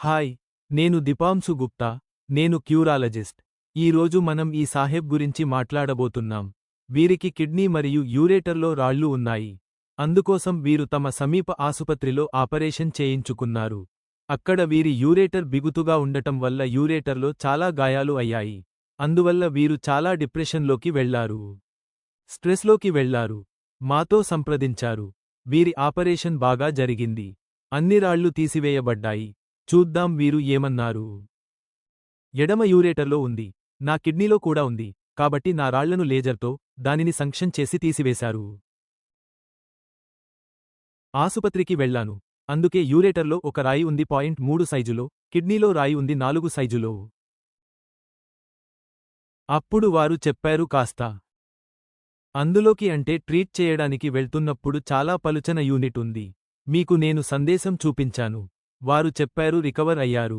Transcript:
Hi, నేను దీపాంశు గుప్తా, నేను క్యూరాలజిస్ట్. ఈరోజు మనం ఈ సాహెబ్ గురించి మాట్లాడబోతున్నాం. వీరికి కిడ్నీ మరియు యూరేటర్లో రాళ్ళు ఉన్నాయి. అందుకోసం వీరు తమ సమీప ఆసుపత్రిలో ఆపరేషన్ చేయించుకున్నారు. అక్కడ వీరి యూరేటర్ బిగుతుగా ఉండటం వల్ల యూరేటర్లో చాలా గాయాలు అయ్యాయి. అందువల్ల వీరు చాలా డిప్రెషన్లోకి వెళ్లారు. స్ట్రెస్లోకి వెళ్లారు. మాతో సంప్రదించారు. వీరి ఆపరేషన్ బాగా జరిగింది. అన్ని రాళ్ళు తీసివేయబడ్డాయి. చూద్దాం వీరు ఏమన్నారు. ఎడమ యూరేటర్లో ఉంది. నా కిడ్నీలో కూడా ఉంది. కాబట్టి నా రాళ్లను లేజర్తో దానిని సంక్షన్ చేసి తీసివేశారు. ఆసుపత్రికి వెళ్లాను. అందుకే యూరేటర్లో ఒక రాయి ఉంది. 3 సైజులో, కిడ్నీలో రాయి ఉంది 4 సైజులో. అప్పుడు వారు చెప్పారు కాస్త అందులోకి అంటే ట్రీట్ చేయడానికి వెళ్తున్నప్పుడు చాలా పలుచన యూనిట్ ఉంది. మీకు నేను సందేశం చూపించాను. వారు చెప్పారు రికవర్ అయ్యారు.